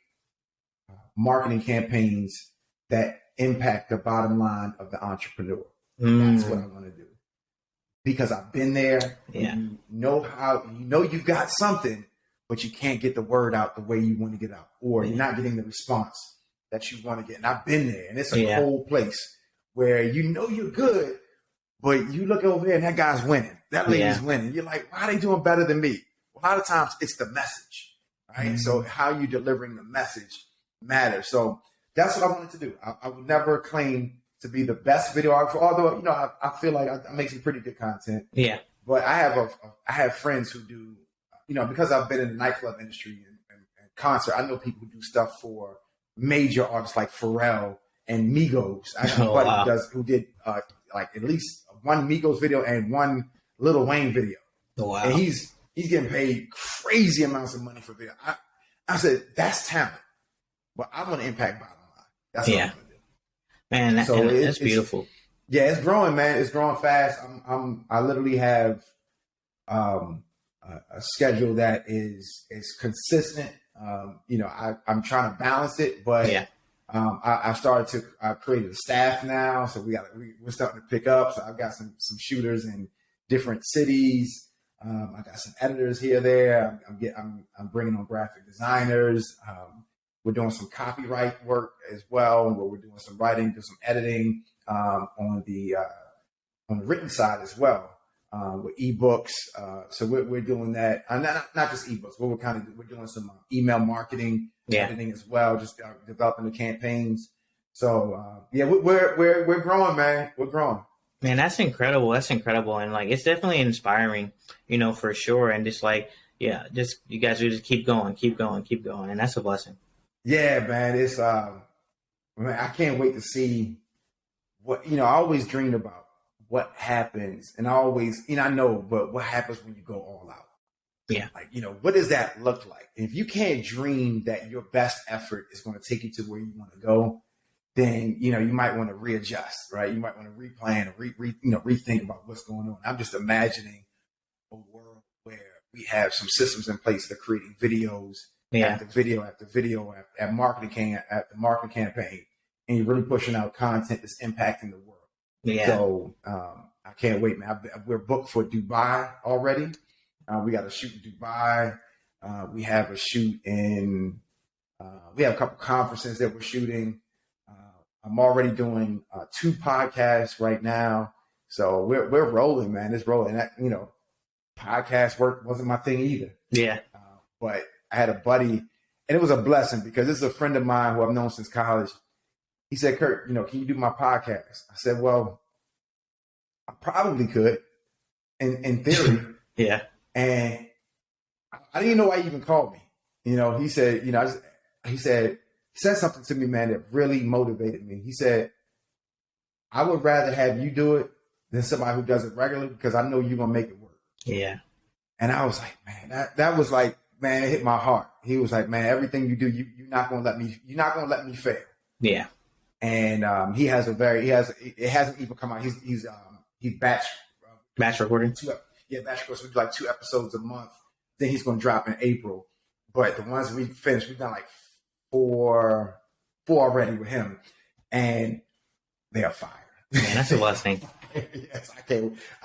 marketing campaigns that impact the bottom line of the entrepreneur. That's what I want to do. Because I've been there. Yeah. You know you've got something, but you can't get the word out the way you want to get out, or you're not getting the response that you want to get. And I've been there, and it's a cold place where you know you're good, but you look over there and that guy's winning. That lady's winning. You're like, why are they doing better than me? A lot of times it's the message, right? So how you delivering the message matters. So that's what I wanted to do. I would never claim to be the best videographer, although, I feel like I make some pretty good content. Yeah. But I have friends who do, because I've been in the nightclub industry and concert, I know people who do stuff for major artists like Pharrell and Migos. I have a buddy who did like at least one Migos video and one Lil Wayne video. Oh, wow. And he's getting paid crazy amounts of money for video. I said, that's talent, but I want to impact bottom line. That's what I'm going to do. Man, that's beautiful. It's growing, man. It's growing fast. I literally have a schedule that is consistent. I'm trying to balance it, but I started to I created a staff now, so we're starting to pick up. So I've got some shooters in different cities. I got some editors here, there. I'm bringing on graphic designers. We're doing some copyright work as well, where we're doing some writing, do some editing on the written side as well, with ebooks. So we're doing that, not just ebooks, but we're doing some email marketing, editing as well, just developing the campaigns. So we're growing, man. We're growing. Man, that's incredible. That's incredible, and like it's definitely inspiring, for sure. And just like just you guys will just keep going, and that's a blessing. Yeah, man, it's I can't wait to see what I always dreamed about what happens, and I always I know, but what happens when you go all out? Yeah, like what does that look like? And if you can't dream that your best effort is going to take you to where you want to go, then you might want to readjust, right? You might want to replan or rethink about what's going on. I'm just imagining a world where we have some systems in place that are creating videos. After video after video after marketing campaign, and you're really pushing out content that's impacting the world. Yeah. So I can't wait, man. We're booked for Dubai already. We got a shoot in Dubai. We have a shoot in. We have a couple conferences that we're shooting. I'm already doing 2 podcasts right now, so we're rolling, man. It's rolling. That podcast work wasn't my thing either. Yeah, but I had a buddy, and it was a blessing because this is a friend of mine who I've known since college. He said, Curt, can you do my podcast? I said, well, I probably could in theory. Yeah. And I didn't know why he even called me. He said, he said something to me, man, that really motivated me. He said, I would rather have you do it than somebody who does it regularly because I know you're going to make it work. Yeah. And I was like, man, that was like, man, it hit my heart. He was like, man, everything you do, you're not going to let me fail. Yeah. And it hasn't even come out. He's batch recording. Batch recording. So we do like 2 episodes a month. Then he's going to drop in April. But the ones we finished, we've done like 4 already with him, and they are fire. Man, that's a blessing. Yes, I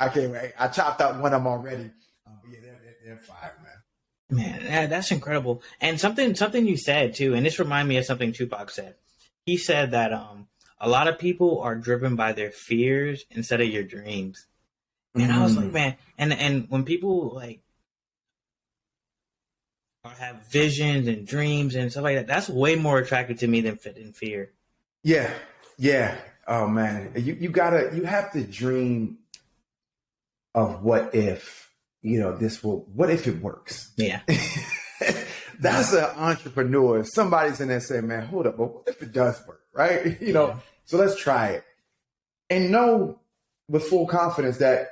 can't wait. I chopped out one of them already. But yeah, they're fire, man. Man, that's incredible. And something you said too, and this reminded me of something Tupac said. He said that a lot of people are driven by their fears instead of your dreams. And I was like, man, and when people like have visions and dreams and stuff like that, that's way more attractive to me than fear. Yeah. Oh man, you have to dream of what if. what if it works? Yeah. That's an entrepreneur. Somebody's in there saying, man, hold up, but what if it does work? Right? So let's try it. And know with full confidence that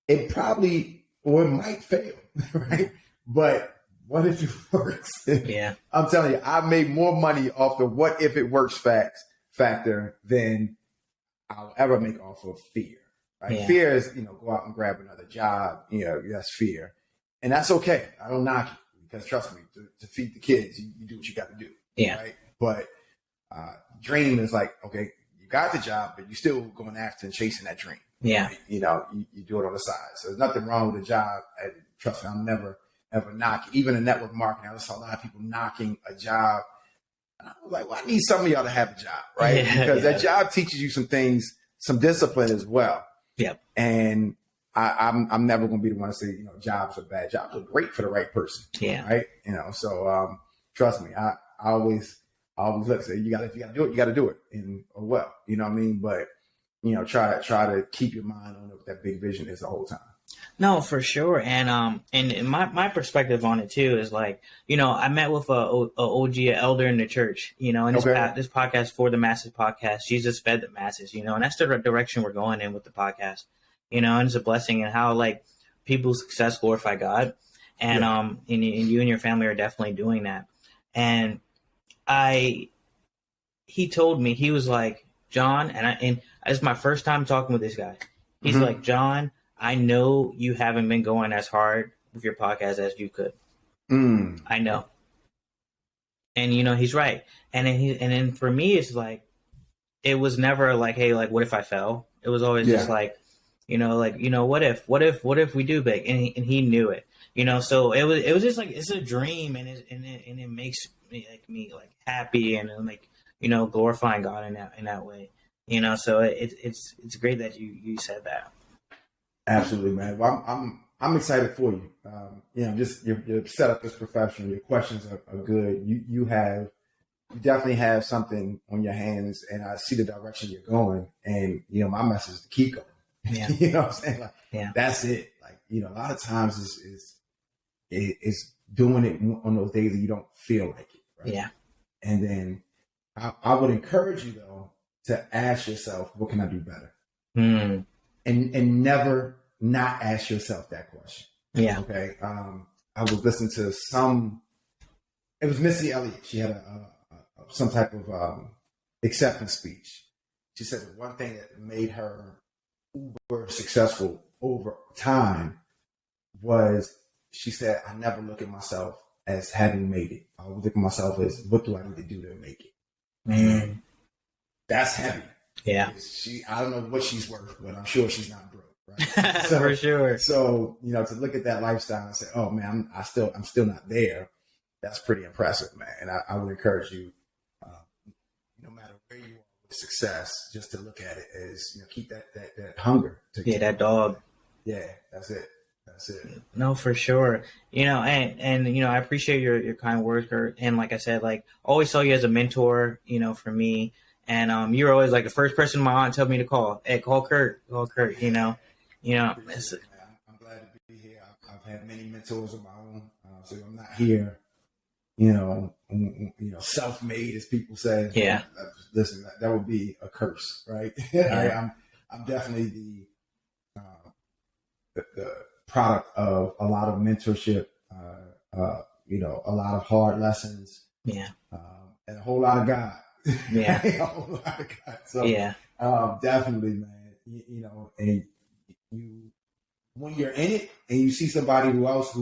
it probably or it might fail, right? But what if it works? Yeah. I'm telling you, I made more money off the what if it works factor than I'll ever make off of fear. Right? Yeah. Fear is, go out and grab another job. That's fear. And that's okay. I don't knock it because trust me, to feed the kids, you do what you got to do. Yeah. Right. But dream is like, okay, you got the job, but you're still going after and chasing that dream. Yeah. Right? You do it on the side. So there's nothing wrong with a job. And trust me, I'll never ever knock it. Even in network marketing, I saw a lot of people knocking a job. And I was like, well, I need some of y'all to have a job, right? Because that job teaches you some things, some discipline as well. Yep. And I'm never going to be the one to say, jobs are bad. Jobs are great for the right person. Yeah. Right. So trust me, I always look, say, if you got to do it, you got to do it. And well, you know what I mean? But, try to keep your mind on what that big vision is the whole time. No, for sure. And my perspective on it too is like, I met with a OG, an elder in the church, and this podcast, For the Masses podcast, Jesus fed the masses, and that's the direction we're going in with the podcast, and it's a blessing and how like people's success glorify God. And, and you and your family are definitely doing that. And he told me, he was like, John, and it's my first time talking with this guy. He's like, John, I know you haven't been going as hard with your podcast as you could. I know. And, he's right. And then for me, it's like, it was never like, hey, like, what if I fell? It was always just like, what if we do big? And he knew it, so it was just like, it's a dream and it makes me happy and like, glorifying God in that way, so it's great that you said that. Absolutely, man. Well, I'm excited for you. Just you're set up as professional. Your questions are good. You definitely have something on your hands, and I see the direction you're going. And my message is to keep going. Yeah. You know what I'm saying? Like, yeah. That's it. Like, a lot of times is doing it on those days that you don't feel like it. Right? Yeah. And then I would encourage you though to ask yourself, what can I do better? And never not ask yourself that question. Yeah. Okay. I was listening to it was Missy Elliott. She had some type of acceptance speech. She said the one thing that made her uber successful over time was, she said, I never look at myself as having made it. I always look at myself as, what do I need to do to make it? And that's heavy. Yeah. I don't know what she's worth, but I'm sure she's not broke. Right? For sure. So, to look at that lifestyle and say, oh man, I'm still not there. That's pretty impressive, man. And I would encourage you, no matter where you are with success, just to look at it as, keep that hunger. That dog. Yeah, that's it. That's it. No, for sure. And I appreciate your kind words, Curt. And like I said, like always saw you as a mentor, for me. And you're always like the first person my aunt told me to call. Hey, call Curt. Call Curt. I'm glad to be here. I've had many mentors of my own, so I'm not here, self-made, as people say. Yeah. Listen, that would be a curse, right? Yeah. I'm definitely the product of a lot of mentorship, a lot of hard lessons. Yeah. And a whole lot of God. Yeah. A whole lot of God. So yeah. Definitely, man. And when you're in it and you see somebody who wants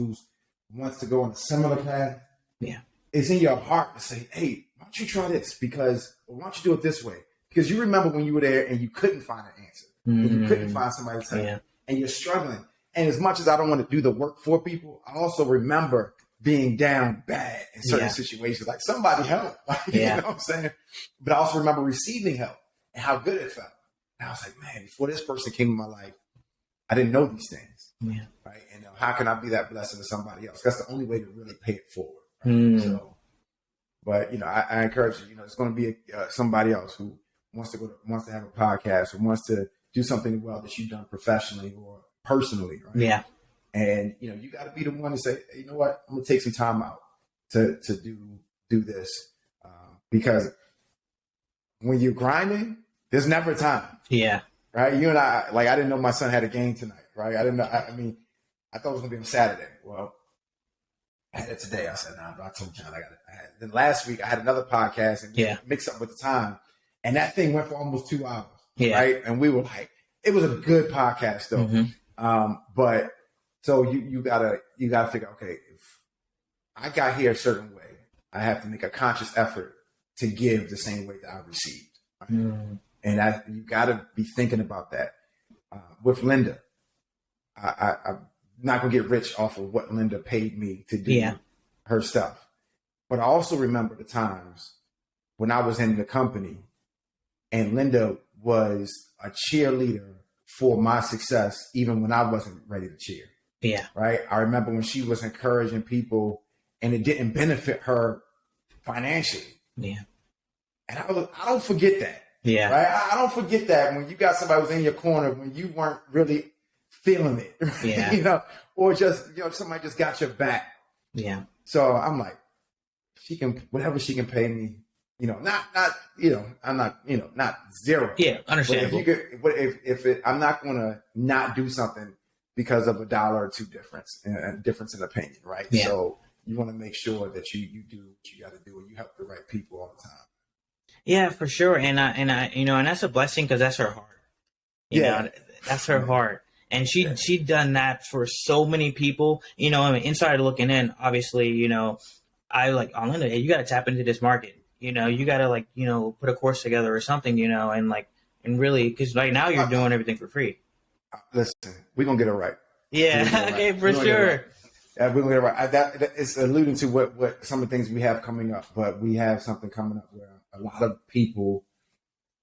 to go on a similar path, yeah, it's in your heart to say, hey, why don't you try this? Why don't you do it this way? Because you remember when you were there and you couldn't find an answer. Mm-hmm. You couldn't find somebody to tell you. And you're struggling. And as much as I don't want to do the work for people, I also remember being down bad in certain situations. Like, somebody help. You know what I'm saying? But I also remember receiving help and how good it felt. And I was like, man, before this person came in my life, I didn't know these things. Yeah. Right. And how can I be that blessing to somebody else? That's the only way to really pay it forward. Right? So, but I encourage you. It's going to be somebody else who wants to have a podcast or wants to do something well that you've done professionally or personally, right? Yeah. And you got to be the one to say, hey, you know what, I'm gonna take some time out to do this, because when you're grinding, there's never time. Yeah. Right? You and I, like, I didn't know my son had a game tonight, right? I didn't know. I mean, I thought it was gonna be on Saturday. Well, I had it today. I said, nah, but I told John I got it. Then last week I had another podcast and mixed up with the time, and that thing went for almost 2 hours. Yeah. Right? And we were like, it was a good podcast though. Mm-hmm. But so you gotta figure, okay, if I got here a certain way, I have to make a conscious effort to give the same way that I received. Right? And you got to be thinking about that. With Linda, I'm not going to get rich off of what Linda paid me to do her stuff. But I also remember the times when I was in the company and Linda was a cheerleader for my success, even when I wasn't ready to cheer. Yeah. Right. I remember when she was encouraging people and it didn't benefit her financially. Yeah. And I don't forget that. Yeah. Right. I don't forget that when you got somebody who's in your corner when you weren't really feeling it. Yeah. Or just, somebody just got your back. Yeah. So I'm like, whatever she can pay me, not, I'm not, not zero. Yeah. Understandable. I'm not going to not do something because of $1 or $2 difference in opinion. Right. Yeah. So you want to make sure that you do what you got to do and you help the right people all the time. Yeah, for sure. And that's a blessing because that's her heart. You know, that's her heart. And she done that for so many people, I mean, inside looking in, obviously, I like, oh, Linda, hey, you got to tap into this market. You got to put a course together or something, and really, because right now you're doing everything for free. Listen, we're going to get it right. Yeah. Okay. For sure. We're going to get it right. That is alluding to what some of the things we have coming up, but we have something coming up where a lot of people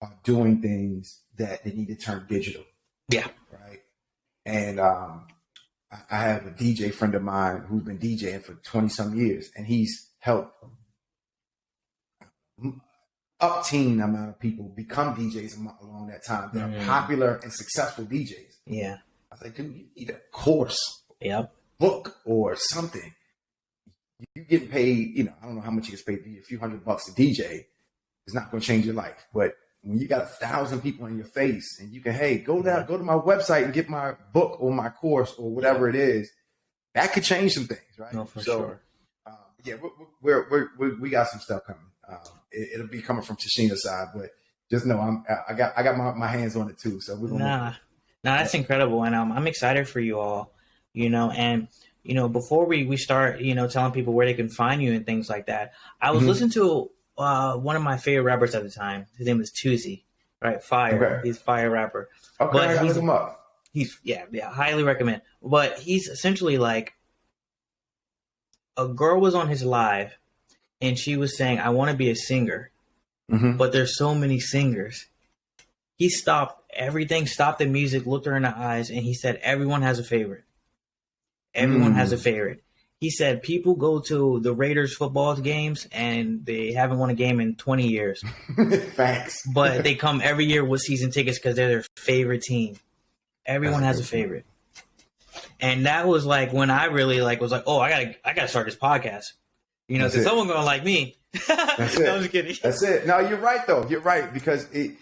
are doing things that they need to turn digital. Yeah. Right. And I have a DJ friend of mine who's been DJing for 20 some years, and he's helped up-teen amount of people become DJs along that time. They're popular and successful DJs. Yeah. I was like, dude, you need a course, book, or something. You getting paid, I don't know how much you get paid, a few $100 to DJ. It's not going to change your life. But when you got 1,000 people in your face and you can, hey, go to my website and get my book or my course or whatever it is, that could change some things, right? No, for sure. We got some stuff coming. It'll be coming from Tashina's side, but just know I got my hands on it too. So we're gonna. That's incredible, and I'm excited for you all. And before we start, telling people where they can find you and things like that, I was listening to one of my favorite rappers at the time. His name was Tuzi, right? Fire. Okay. He's a fire rapper. Okay, but I look him up. He's highly recommend. But he's essentially like a girl was on his live, and she was saying, "I want to be a singer, but there's so many singers." He stopped everything, stopped the music, looked her in the eyes, and he said, "Everyone has a favorite. Everyone has a favorite." He said people go to the Raiders football games and they haven't won a game in 20 years. Thanks. But they come every year with season tickets because they're their favorite team. Everyone has a favorite. And that was like when I really was like, oh, I gotta start this podcast. So someone gonna like me. That's it. I was kidding. That's it. No, you're right though. You're right because it's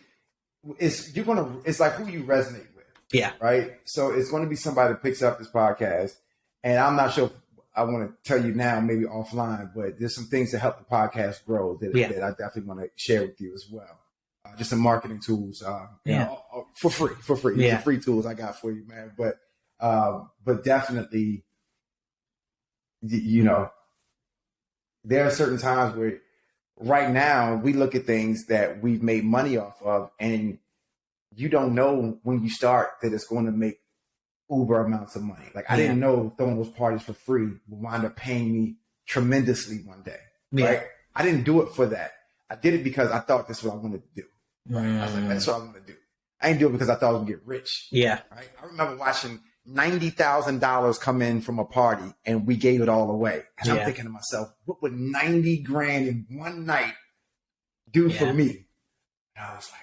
like who you resonate with. Yeah. Right. So it's going to be somebody that picks up this podcast, and I'm not sure. I want to tell you now, maybe offline, but there's some things to help the podcast grow that I definitely want to share with you as well. Just some marketing tools, for free. Yeah. Some free tools I got for you, man. But definitely, there are certain times where right now we look at things that we've made money off of, and you don't know when you start that it's going to make uber amounts of money. Like I didn't know throwing those parties for free would wind up paying me tremendously one day. Right? I didn't do it for that. I did it because I thought this is what I wanted to do. Right? I was like, that's what I want to do. I didn't do it because I thought I was gonna get rich. Yeah. Right. I remember watching $90,000 come in from a party and we gave it all away. And I'm thinking to myself, what would 90 grand in one night do for me? And I was like,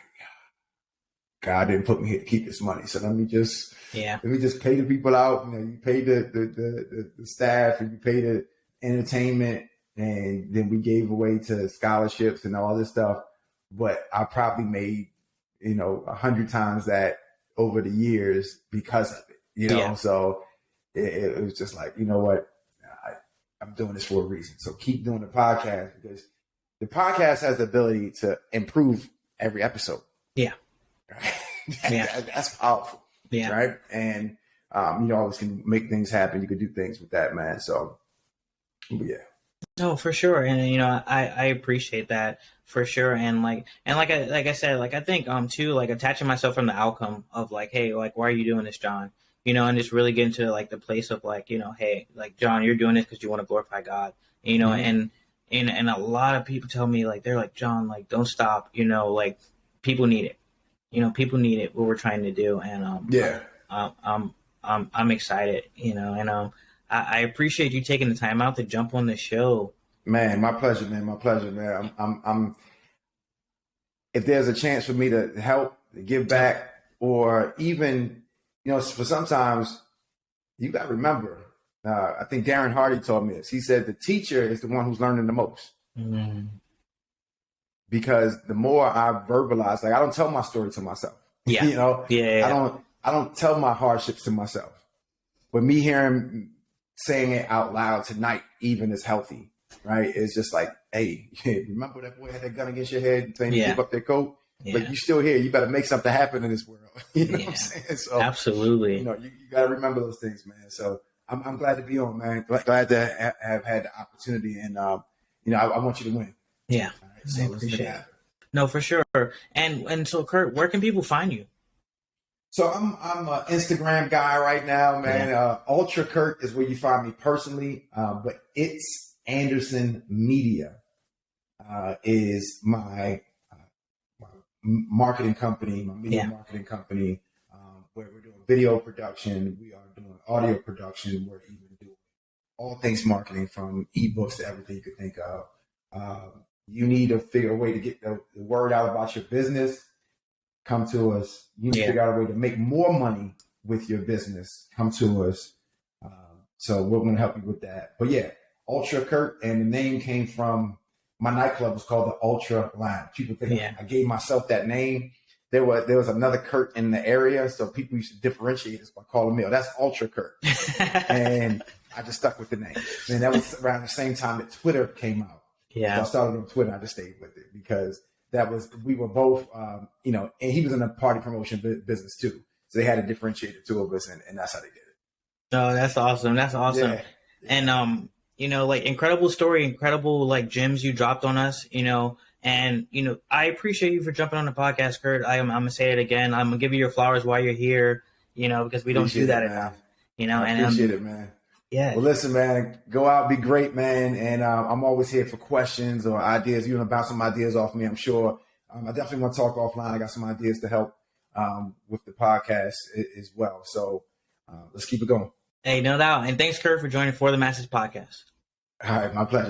God didn't put me here to keep this money. So let me just pay the people out. You know, you pay the staff and you pay the entertainment, and then we gave away to scholarships and all this stuff. But I probably made, 100 times that over the years because of it, So it was just like, you know what? I'm doing this for a reason. So keep doing the podcast, because the podcast has the ability to improve every episode. Yeah. Right? Yeah. That's powerful. Yeah. Right. And, you always can make things happen. You can do things with that, man. So, yeah. No, for sure. And, I appreciate that for sure. And like I said, like, I think, too, like attaching myself from the outcome of like, hey, like, why are you doing this, John? And just really get into like the place of like, hey, like, John, you're doing this because you want to glorify God, and a lot of people tell me like, they're like, John, like, don't stop, like people need it, people need it, what we're trying to do. And, I'm excited, and, I appreciate you taking the time out to jump on the show. Man, my pleasure, man. My pleasure, man. I'm if there's a chance for me to help, to give back, or even, for sometimes you got to remember, I think Darren Hardy told me this. He said the teacher is the one who's learning the most. Mm-hmm. Because the more I verbalize, like, I don't tell my story to myself. Yeah. I don't tell my hardships to myself. But me saying it out loud tonight even is healthy, right? It's just like, hey, remember that boy had that gun against your head saying to give up their coat? Yeah. But you still here. You better make something happen in this world. You know what I'm saying? So, absolutely. You got to remember those things, man. So I'm glad to be on, man. Glad to have had the opportunity. And, I want you to win. Yeah. Right, so I appreciate it. No, for sure. And so, Curt, where can people find you? So I'm an Instagram guy right now, man. Yeah. Ultra Curt is where you find me personally. But It's Anderson Media is my marketing company, my media marketing company, where we're doing video production, we are doing audio production, we're even doing all things marketing, from ebooks to everything you could think of. You need to figure a way to get the word out about your business, come to us. You need to figure out a way to make more money with your business, come to us. So we're going to help you with that. But yeah, Ultra Curt, and the name came from my nightclub was called the Ultra Lounge. People think I gave myself that name. There was another Curt in the area, so people used to differentiate us by calling me, that's Ultra Curt. And I just stuck with the name. And that was around the same time that Twitter came out. Yeah. So I started on Twitter. I just stayed with it because we were both, and he was in a party promotion business too. So they had to differentiate the two of us, and that's how they did it. Oh, that's awesome. That's awesome. Yeah. And, like, incredible story, incredible, like, gems you dropped on us, and, I appreciate you for jumping on the podcast, Curt. I'm going to say it again. I'm going to give you your flowers while you're here, because we don't do that enough, I appreciate it, man. Yeah. Well, listen, man, go out, be great, man. And I'm always here for questions or ideas. You want to bounce some ideas off me, I'm sure. I definitely want to talk offline. I got some ideas to help with the podcast as well. So let's keep it going. Hey, no doubt. And thanks, Curt, for joining For the Masses podcast. All right. My pleasure.